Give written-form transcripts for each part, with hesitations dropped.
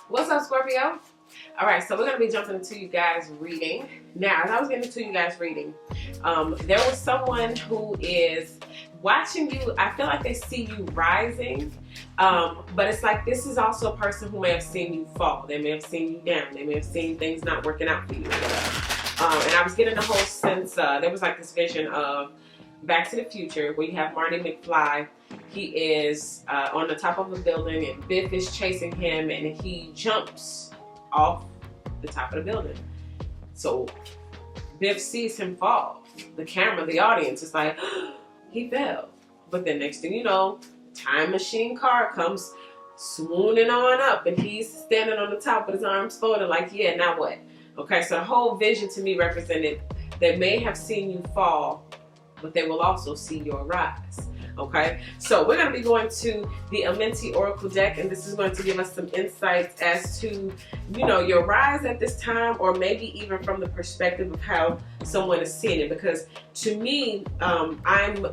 What's up, Scorpio? All right, so we're going to be jumping into you guys' reading. Now, as I was getting into you guys' reading, there was someone who is watching you. I feel like they see you rising, but it's like this is also a person who may have seen you fall. They may have seen you down. They may have seen things not working out for you. And I was getting the whole sense, there was like this vision of Back to the Future where you have Marty McFly. He is on the top of a building and Biff is chasing him and he jumps off the top of the building. So Biff sees him fall. The camera, the audience is like, he fell. But then next thing you know, time machine car comes swooning on up and he's standing on the top with his arms folded like, yeah, now what? Okay, so the whole vision to me represented they may have seen you fall, but they will also see your rise. Okay, so we're going to be going to the Amenti Oracle deck, and this is going to give us some insights as to, you know, your rise at this time, or maybe even from the perspective of how someone is seeing it. Because to me, I'm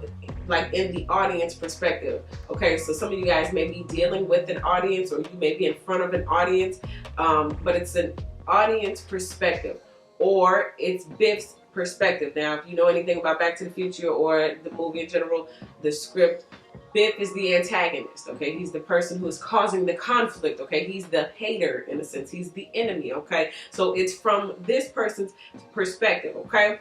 like in the audience perspective. Okay, so some of you guys may be dealing with an audience, or you may be in front of an audience, but it's an audience perspective, or it's Biff's perspective. Now, if you know anything about Back to the Future or the movie in general, the script, Biff is the antagonist, okay? He's the person who is causing the conflict, okay? He's the hater, in a sense. He's the enemy, okay? So it's from this person's perspective, okay?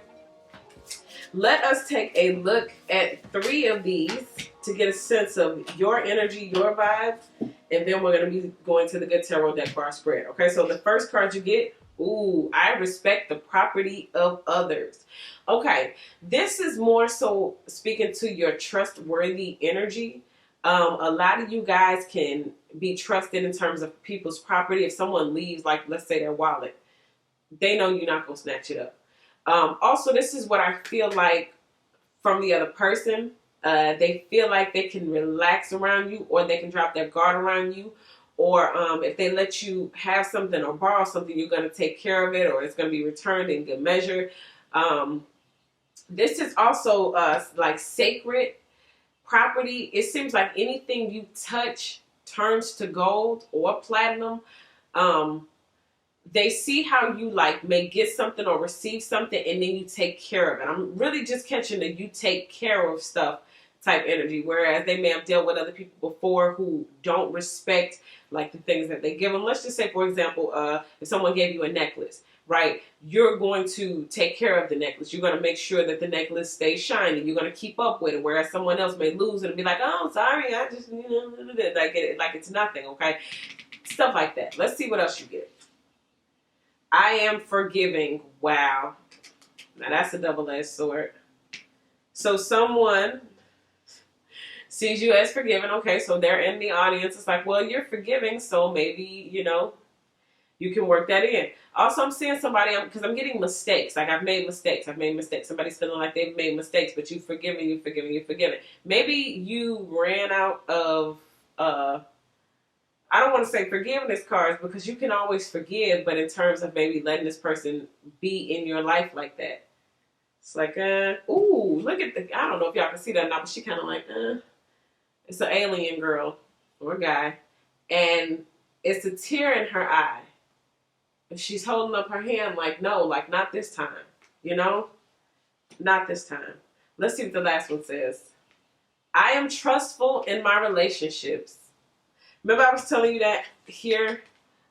Let us take a look at 3 of these to get a sense of your energy, your vibe, and then we're going to be going to the Good Tarot deck for our spread, okay? So the first card you get, ooh, I respect the property of others. Okay, this is more so speaking to your trustworthy energy. A lot of you guys can be trusted in terms of people's property. If someone leaves, like let's say their wallet, they know you're not going to snatch it up. Also, this is what I feel like from the other person. They feel like they can relax around you, or they can drop their guard around you. Or if they let you have something or borrow something, you're going to take care of it, or it's going to be returned in good measure. This is also like sacred property. It seems like anything you touch turns to gold or platinum. They see how you like may get something or receive something, and then you take care of it. I'm really just catching that you take care of stuff type energy, whereas they may have dealt with other people before who don't respect like the things that they give them. Let's just say, for example, if someone gave you a necklace, right? You're going to take care of the necklace. You're going to make sure that the necklace stays shiny. You're going to keep up with it, whereas someone else may lose it and be like, oh, sorry, I just, you know, like it's nothing, okay? Stuff like that. Let's see what else you get. I am forgiving. Wow. Now that's a double-edged sword. So someone sees you as forgiving. Okay, so they're in the audience. It's like, well, you're forgiving, so maybe, you know, you can work that in. Also, I'm seeing somebody, because I'm getting mistakes. Like, I've made mistakes. Somebody's feeling like they've made mistakes, but you've forgiven, you've forgiven, you've forgiven. Maybe you ran out of, I don't want to say forgiveness cards, because you can always forgive, but in terms of maybe letting this person be in your life like that. It's like, ooh, look at the, I don't know if y'all can see that or not, but she kind of like, It's an alien girl or guy, and it's a tear in her eye. And she's holding up her hand like, no, like not this time, you know? Not this time. Let's see what the last one says. I am trustful in my relationships. Remember I was telling you that here?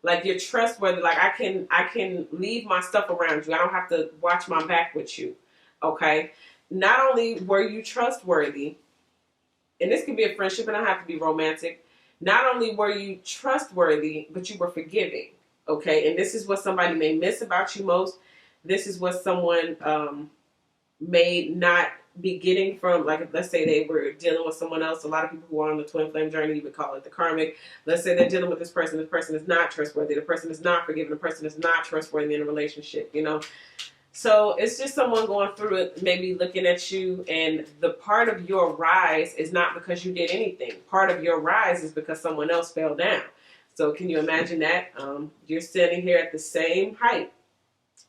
Like you're trustworthy. Like I can leave my stuff around you. I don't have to watch my back with you. Okay? Not only were you trustworthy, and this could be a friendship, and I have to be romantic. Not only were you trustworthy, but you were forgiving. Okay, and this is what somebody may miss about you most. This is what someone may not be getting from, like, let's say they were dealing with someone else. A lot of people who are on the twin flame journey, you would call it the karmic. Let's say they're dealing with this person. This person is not trustworthy. The person is not forgiving. The person is not trustworthy in a relationship, you know. So it's just someone going through it, maybe looking at you, and the part of your rise is not because you did anything. Part of your rise is because someone else fell down. So can you imagine that? You're standing here at the same height.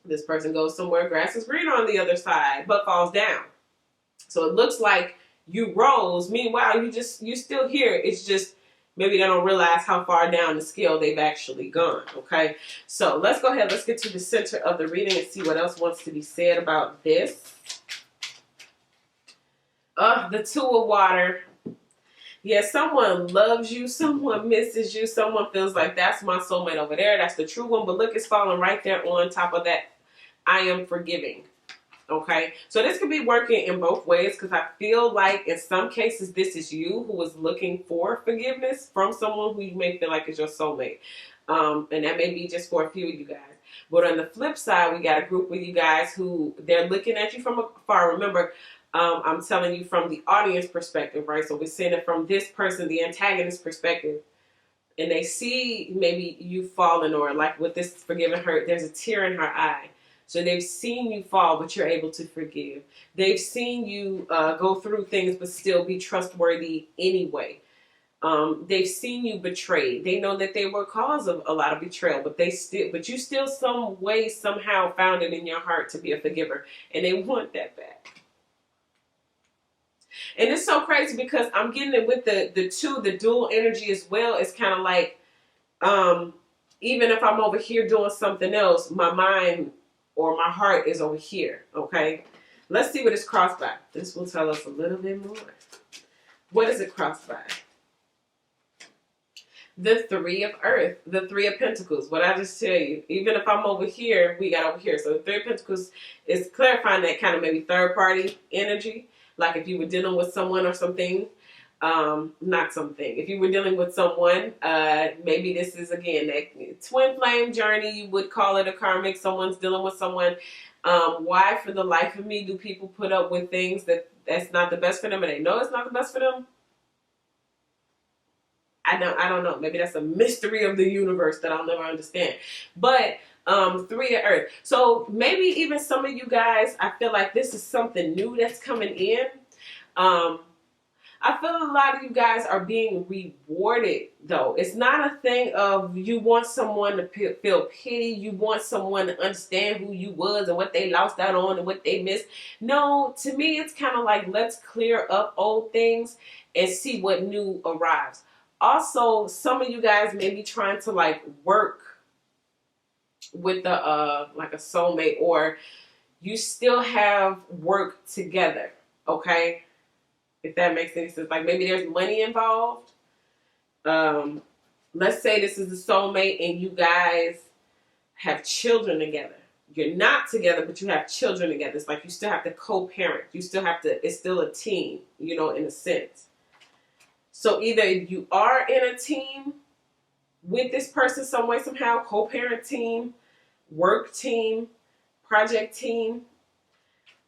This person goes somewhere, grass is green on the other side, but falls down. So it looks like you rose. Meanwhile, you're still here. It's just maybe they don't realize how far down the scale they've actually gone. Okay, so let's go ahead. Let's get to the center of the reading and see what else wants to be said about this. The Two of Water. Yeah, someone loves you, someone misses you, someone feels like that's my soulmate over there, that's the true one. But look, it's falling right there on top of that. I am forgiving. Okay, so this could be working in both ways, because I feel like in some cases this is you who is looking for forgiveness from someone who you may feel like is your soulmate. And that may be just for a few of you guys. But on the flip side, we got a group of you guys who they're looking at you from afar. Remember, I'm telling you from the audience perspective, right? So we're seeing it from this person, the antagonist perspective. And they see maybe you falling, or like with this forgiving her, there's a tear in her eye. So they've seen you fall, but you're able to forgive. They've seen you go through things, but still be trustworthy anyway. They've seen you betrayed. They know that they were cause of a lot of betrayal, but you still some way, somehow found it in your heart to be a forgiver. And they want that back. And it's so crazy because I'm getting it with the dual energy as well. It's kind of like, even if I'm over here doing something else, my mind or my heart is over here. Okay, let's see what it's crossed by. This will tell us a little bit more. What is it crossed by? The Three of Earth, the Three of Pentacles. What I just tell you, even if I'm over here, we got over here. So the Three of Pentacles is clarifying that kind of maybe third party energy. Like if you were dealing with someone or something, not something. If you were dealing with someone, maybe this is again that twin flame journey. You would call it a karmic. Someone's dealing with someone. Why, for the life of me, do people put up with things that's not the best for them, and they know it's not the best for them? I don't know. Maybe that's a mystery of the universe that I'll never understand. But Three of Earth. So maybe even some of you guys, I feel like this is something new that's coming in. I feel a lot of you guys are being rewarded, though. It's not a thing of you want someone to feel pity. You want someone to understand who you was and what they lost out on and what they missed. No, to me, it's kind of like, let's clear up old things and see what new arrives. Also, some of you guys may be trying to like work with like a soulmate, or you still have work together, okay? If that makes any sense. Like maybe there's money involved. Let's say this is a soulmate and you guys have children together. You're not together, but you have children together. It's like you still have to co-parent. You still have to, it's still a team, you know, in a sense. So either you are in a team with this person some way, somehow, co-parent team, work team, project team.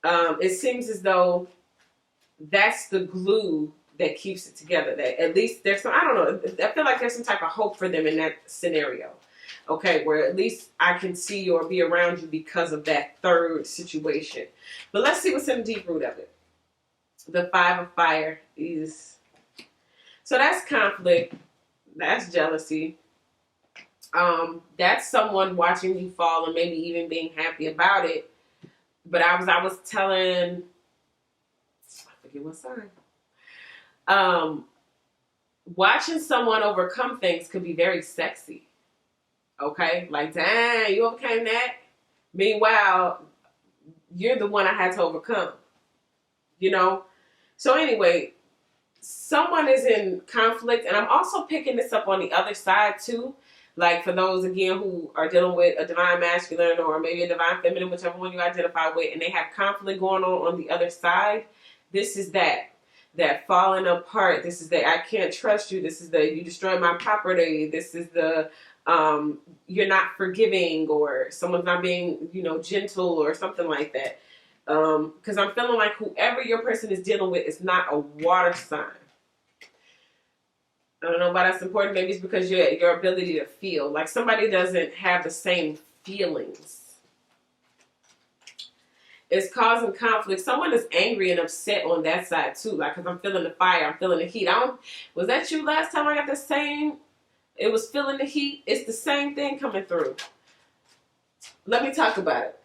It seems as though that's the glue that keeps it together. That at least there's some, I don't know, I feel like there's some type of hope for them in that scenario. Okay, where at least I can see you or be around you because of that third situation. But let's see what's in the deep root of it. The Five of Fire is... So that's conflict, that's jealousy, that's someone watching you fall and maybe even being happy about it. But I was telling, I forget what sign. Watching someone overcome things could be very sexy. Okay, like dang, you overcame that. Meanwhile, you're the one I had to overcome. You know. So anyway. Someone is in conflict, and I'm also picking this up on the other side too. Like for those again who are dealing with a divine masculine or maybe a divine feminine, whichever one you identify with, and they have conflict going on the other side. This is that falling apart. This is that I can't trust you. This is the you destroyed my property. This is the you're not forgiving, or someone's not being gentle or something like that. Because I'm feeling like whoever your person is dealing with is not a water sign. I don't know why that's important. Maybe it's because your ability to feel. Like somebody doesn't have the same feelings. It's causing conflict. Someone is angry and upset on that side too. Like, because I'm feeling the fire. I'm feeling the heat. Was that you last time I got the same? It was feeling the heat. It's the same thing coming through. Let me talk about it.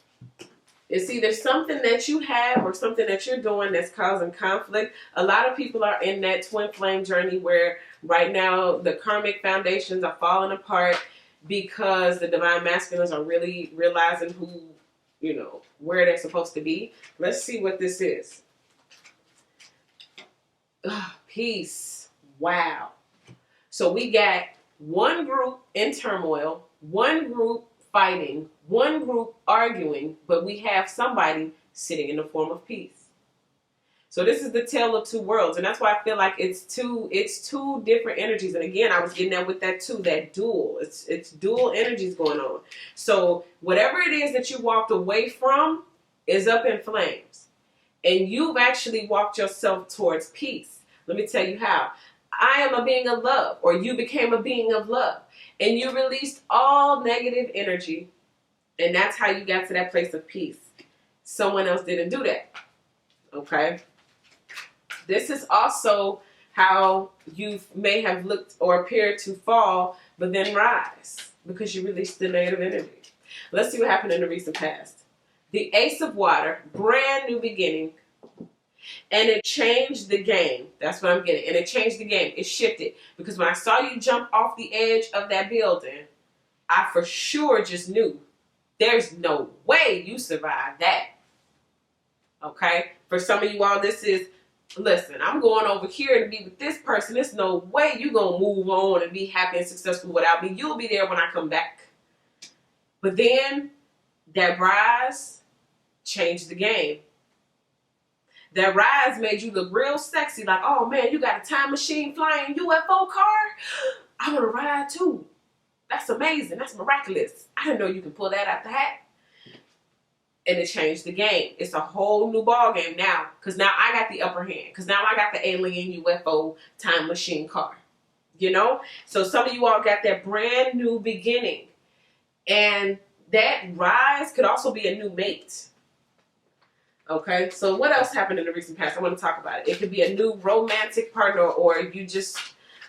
It's either something that you have or something that you're doing that's causing conflict. A lot of people are in that twin flame journey where right now the karmic foundations are falling apart because the divine masculines are really realizing who, where they're supposed to be. Let's see what this is. Peace. Wow. So we got one group in turmoil, one group fighting, one group arguing, but we have somebody sitting in the form of peace. So this is the tale of two worlds, and that's why I feel like it's two different energies. And again, I was getting that with that too, that dual. It's dual energies going on. So whatever it is that you walked away from is up in flames, and you've actually walked yourself towards peace. Let me tell you how. I am a being of love, or you became a being of love, and you released all negative energy, and that's how you got to that place of peace. Someone else didn't do that. Okay? This is also how you may have looked or appeared to fall, but then rise, because you released the negative energy. Let's see what happened in the recent past. The Ace of Water, brand new beginning. And it changed the game. That's what I'm getting. And it changed the game. It shifted. Because when I saw you jump off the edge of that building, I for sure just knew there's no way you survived that. Okay? For some of you all, this is, listen, I'm going over here to be with this person. There's no way you're going to move on and be happy and successful without me. You'll be there when I come back. But then that rise changed the game. That rise made you look real sexy. Like, oh man, you got a time machine flying UFO car? I want to ride too. That's amazing. That's miraculous. I didn't know you can pull that out the hat. And it changed the game. It's a whole new ball game now. Because now I got the upper hand. Because now I got the alien UFO time machine car. So some of you all got that brand new beginning. And that rise could also be a new mate. Okay, so what else happened in the recent past? I want to talk about it. It could be a new romantic partner, or you just,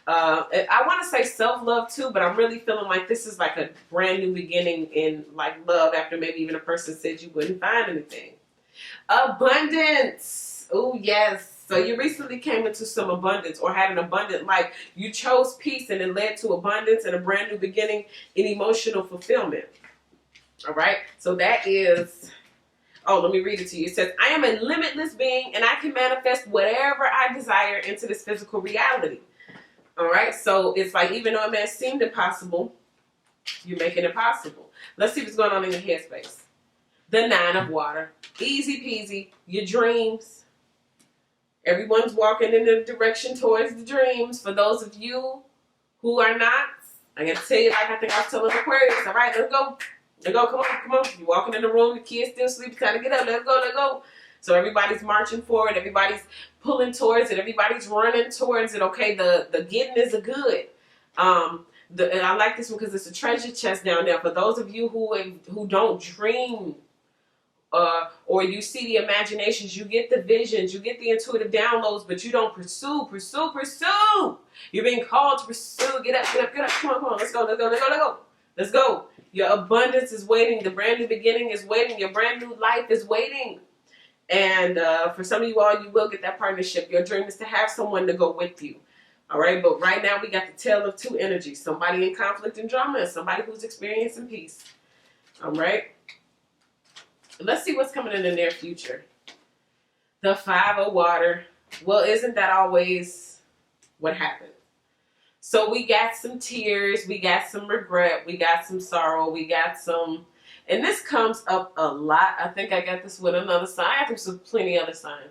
I want to say self-love too, but I'm really feeling like this is like a brand new beginning in like love after maybe even a person said you wouldn't find anything. Abundance. Oh, yes. So you recently came into some abundance or had an abundant life. You chose peace and it led to abundance and a brand new beginning in emotional fulfillment. All right, so that is... Oh, let me read it to you. It says, I am a limitless being and I can manifest whatever I desire into this physical reality. All right. So it's like, even though it may seem impossible, you're making it possible. Let's see what's going on in your headspace. The Nine of Water. Easy peasy. Your dreams. Everyone's walking in the direction towards the dreams. For those of you who are not, I got to tell you, like I think I was telling Aquarius. All right, let's go. Let's go, come on. You're walking in the room, the kids still sleep, time to get up, let's go. So everybody's marching forward, everybody's pulling towards it, everybody's running towards it, okay? The getting is a good. And I like this one because it's a treasure chest down there. For those of you who don't dream, or you see the imaginations, you get the visions, you get the intuitive downloads, but you don't pursue. You're being called to pursue. Get up. Come on. Let's go. Your abundance is waiting. The brand new beginning is waiting. Your brand new life is waiting. And for some of you all, you will get that partnership. Your dream is to have someone to go with you. All right. But right now we got the tale of two energies. Somebody in conflict and drama and somebody who's experiencing peace. All right. Let's see what's coming in the near future. The Five of Water. Well, isn't that always what happens? So we got some tears, we got some regret, we got some sorrow, we got some, and this comes up a lot. I think I got this with another sign. I think there's plenty other signs.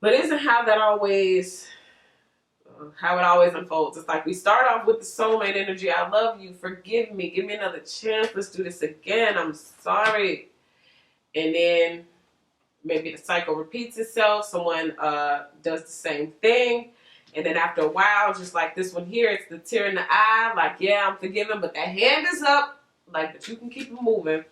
But isn't how it always unfolds. It's like we start off with the soulmate energy. I love you, forgive me, give me another chance, let's do this again, I'm sorry. And then maybe the cycle repeats itself, someone does the same thing. And then after a while, just like this one here, it's the tear in the eye. Like, yeah, I'm forgiven, but that hand is up. Like, but you can keep it moving.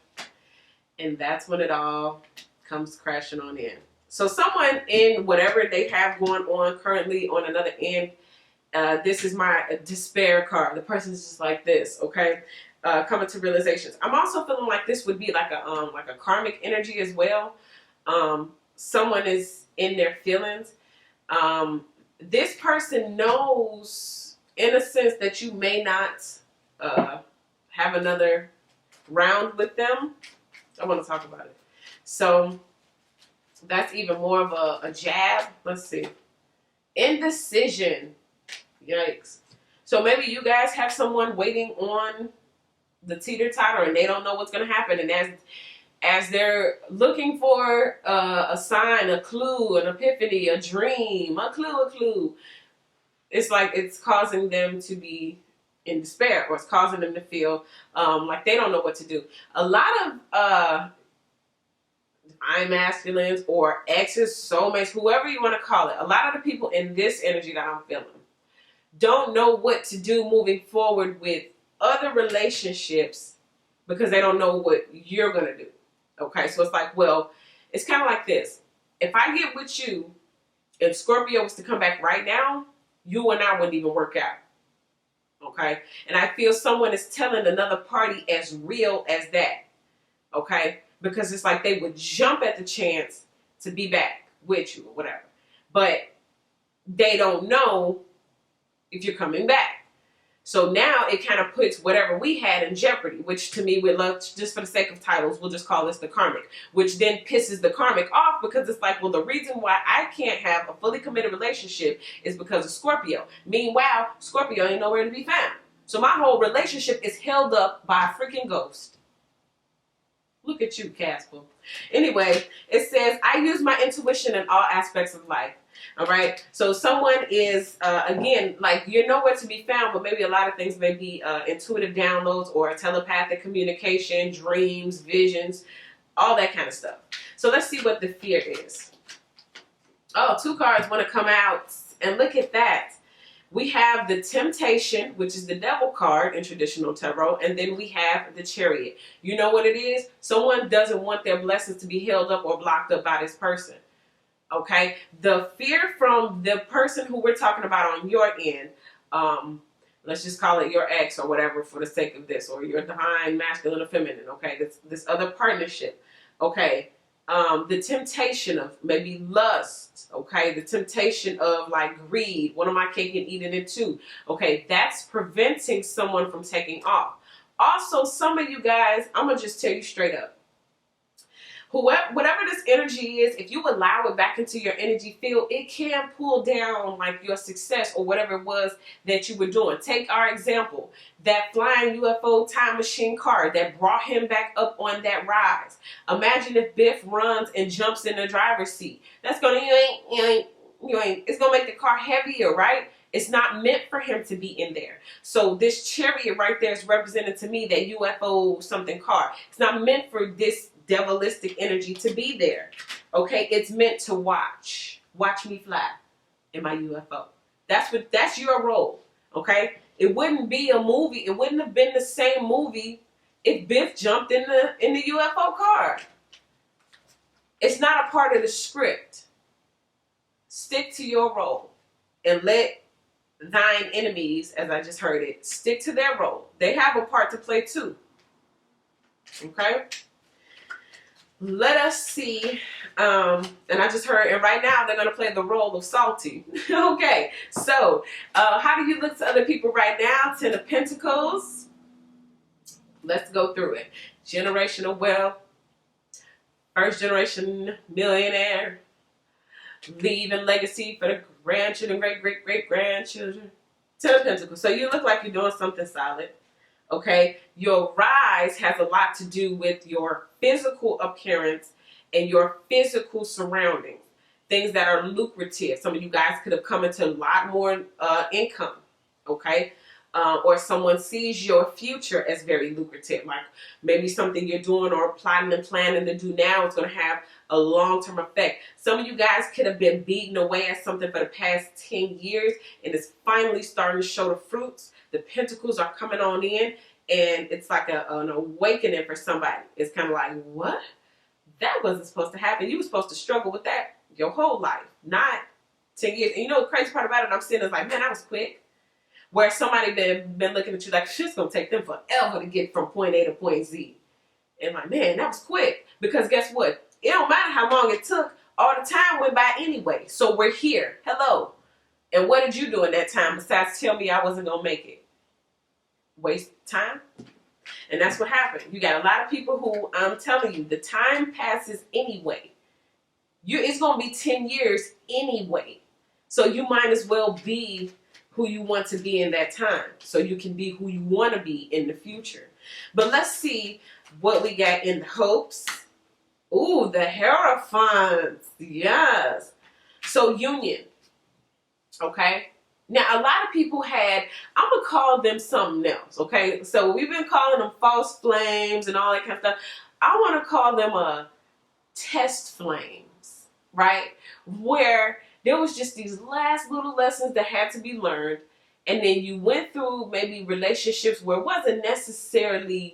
And that's when it all comes crashing on in. So someone in whatever they have going on currently on another end This is my despair card. The person's just like this, okay? Coming to realizations. I'm also feeling like this would be like a karmic energy as well. Someone is in their feelings. This person knows, in a sense, that you may not have another round with them. I want to talk about it. So that's even more of a jab. Let's see. Indecision. Yikes. So maybe you guys have someone waiting on the teeter-totter and they don't know what's going to happen. And as they're looking for a sign, a clue, an epiphany, a dream, a clue, it's like it's causing them to be in despair, or it's causing them to feel like they don't know what to do. A lot of divine masculines or exes, soulmates, whoever you want to call it, a lot of the people in this energy that I'm feeling don't know what to do moving forward with other relationships because they don't know what you're going to do. Okay, so it's like, well, it's kind of like this. If I get with you and Scorpio was to come back right now, you and I wouldn't even work out. Okay, and I feel someone is telling another party as real as that. Okay, because it's like they would jump at the chance to be back with you or whatever. But they don't know if you're coming back. So now it kind of puts whatever we had in jeopardy, which to me, we'd love to, just for the sake of titles, we'll just call this the karmic, which then pisses the karmic off because it's like, well, the reason why I can't have a fully committed relationship is because of Scorpio. Meanwhile, Scorpio ain't nowhere to be found. So my whole relationship is held up by a freaking ghost. Look at you, Casper. Anyway, it says, I use my intuition in all aspects of life. All right. So someone is, again, like you're nowhere to be found, but maybe a lot of things may be intuitive downloads or telepathic communication, dreams, visions, all that kind of stuff. So let's see what the fear is. Oh, 2 cards want to come out. And look at that. We have the Temptation, which is the Devil card in traditional tarot, and then we have the Chariot. You know what it is? Someone doesn't want their blessings to be held up or blocked up by this person. Okay? The fear from the person who we're talking about on your end, let's just call it your ex or whatever for the sake of this, or your divine masculine or feminine, okay? This other partnership, okay? The temptation of maybe lust, okay? The temptation of like greed. What am I cake and eating it too? Okay, that's preventing someone from taking off. Also, some of you guys, I'm going to just tell you straight up. Whatever this energy is, if you allow it back into your energy field, it can pull down like your success or whatever it was that you were doing. Take our example, that flying UFO time machine car that brought him back up on that rise. Imagine if Biff runs and jumps in the driver's seat. That's going to, it's going to make the car heavier, right? It's not meant for him to be in there. So this Chariot right there is represented to me, that UFO something car. It's not meant for this devilistic energy to be there. Okay, it's meant to watch me fly in my UFO. That's your role. Okay, it wouldn't be a movie. It wouldn't have been the same movie if Biff jumped in the UFO car. It's not a part of the script. Stick to your role and let thine enemies, as I just heard it, stick to their role. They have a part to play too. Okay. Let us see, and I just heard, and right now they're going to play the role of Salty. Okay, so how do you look to other people right now? 10 of Pentacles. Let's go through it. Generational wealth. First generation millionaire. Leaving legacy for the grandchildren, great-great-great-grandchildren. 10 of Pentacles. So you look like you're doing something solid. Okay, your rise has a lot to do with your physical appearance and your physical surroundings. Things that are lucrative. Some of you guys could have come into a lot more income. Okay, or someone sees your future as very lucrative. Like maybe something you're doing or plotting and planning to do now is going to have a long-term effect. Some of you guys could have been beating away at something for the past 10 years and it's finally starting to show the fruits. The Pentacles are coming on in and it's like an awakening for somebody. It's kind of like, what? That wasn't supposed to happen. You were supposed to struggle with that your whole life, not 10 years. And you know the crazy part about it, I'm sitting there like, man, that was quick. where somebody been looking at you like shit's gonna take them forever to get from point A to point Z. And like, man, that was quick. Because guess what? It don't matter how long it took. All the time went by anyway. So we're here. Hello. And what did you do in that time besides tell me I wasn't gonna make it? Waste time? And that's what happened. You got a lot of people who, I'm telling you, the time passes anyway. It's going to be 10 years anyway. So you might as well be who you want to be in that time. So you can be who you want to be in the future. But let's see what we got in the hopes. Ooh, the Hierophants. Yes. So union. Okay. Now, a lot of people I'm going to call them something else, okay? So we've been calling them false flames and all that kind of stuff. I want to call them a test flames, right? Where there was just these last little lessons that had to be learned. And then you went through maybe relationships where it wasn't necessarily,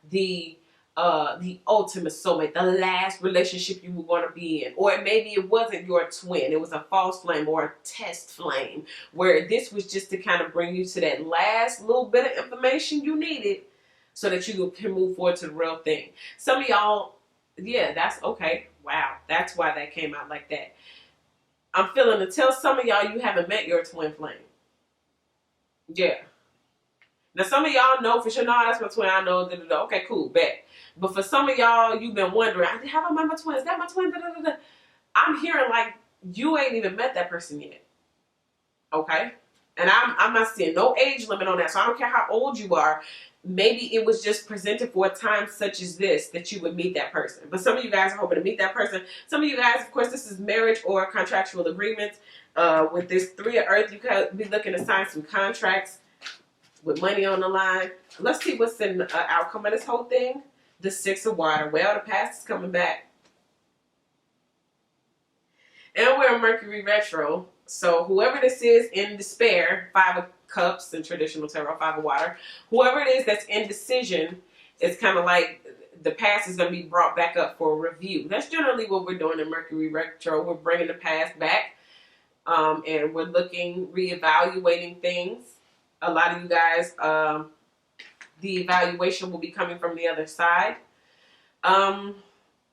the ultimate soulmate, the last relationship you were going to be in. Or maybe it wasn't your twin. It was a false flame or a test flame where this was just to kind of bring you to that last little bit of information you needed so that you can move forward to the real thing. Some of y'all, yeah, that's okay. Wow. That's why that came out like that. I'm feeling to tell some of y'all you haven't met your twin flame. Yeah. Now, some of y'all know for sure, no, that's my twin. I know, okay, cool, bet. But for some of y'all, you've been wondering, have I met my twin? Is that my twin? I'm hearing like you ain't even met that person yet. Okay? And I'm not seeing no age limit on that. So I don't care how old you are. Maybe it was just presented for a time such as this that you would meet that person. But some of you guys are hoping to meet that person. Some of you guys, of course, this is marriage or contractual agreements. With this 3 of Earth, you could be looking to sign some contracts with money on the line. Let's see what's in the outcome of this whole thing. The 6 of Water. Well, the past is coming back. And we're in Mercury retro. So whoever this is in despair, 5 of Cups in traditional tarot, 5 of Water. Whoever it is that's in decision, it's kind of like the past is going to be brought back up for review. That's generally what we're doing in Mercury retro. We're bringing the past back. And we're reevaluating things. A lot of you guys, the evaluation will be coming from the other side. I'm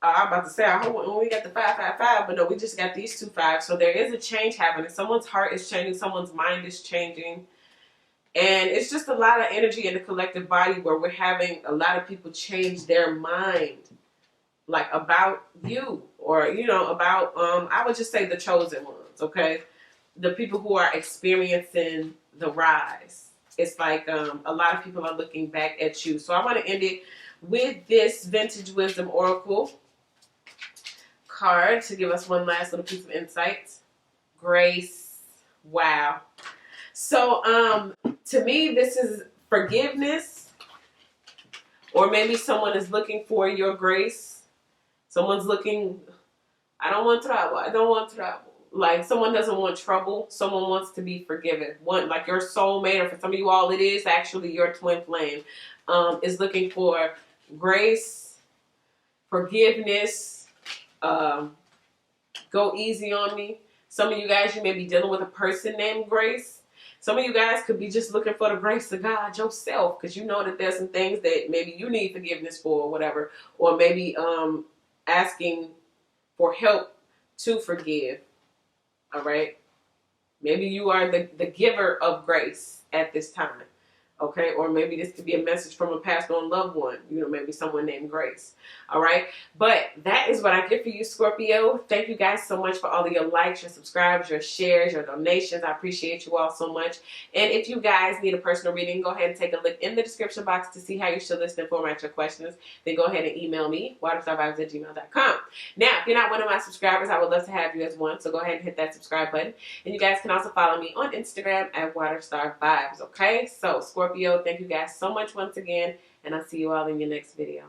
about to say, I hope when we got the 555, but no, we just got these 2 5s. So there is a change happening. Someone's heart is changing. Someone's mind is changing. And it's just a lot of energy in the collective body where we're having a lot of people change their mind. Like about you or, about, I would just say the chosen ones, okay? The people who are experiencing the rise. It's like a lot of people are looking back at you. So I want to end it with this Vintage Wisdom Oracle card to give us one last little piece of insight. Grace. Wow. So to me, this is forgiveness. Or maybe someone is looking for your grace. Someone's looking, I don't want trouble. I don't want trouble. Like someone doesn't want trouble. Someone wants to be forgiven. One, like your soulmate, or for some of you all, it is actually your twin flame, is looking for grace, forgiveness. Go easy on me. Some of you guys, you may be dealing with a person named Grace. Some of you guys could be just looking for the grace of God yourself, because you know that there's some things that maybe you need forgiveness for or whatever, or maybe asking for help to forgive. All right. Maybe you are the giver of grace at this time. Okay. Or maybe this could be a message from a passed on loved one. Maybe someone named Grace. All right. But that is what I get for you, Scorpio. Thank you guys so much for all of your likes, your subscribes, your shares, your donations. I appreciate you all so much. And if you guys need a personal reading, go ahead and take a look in the description box to see how you should list and format your questions. Then go ahead and email me, waterstarvibes@gmail.com. Now, if you're not one of my subscribers, I would love to have you as one. So go ahead and hit that subscribe button. And you guys can also follow me on Instagram at waterstarvibes. Okay. So Scorpio, thank you guys so much once again. And I'll see you all in your next video.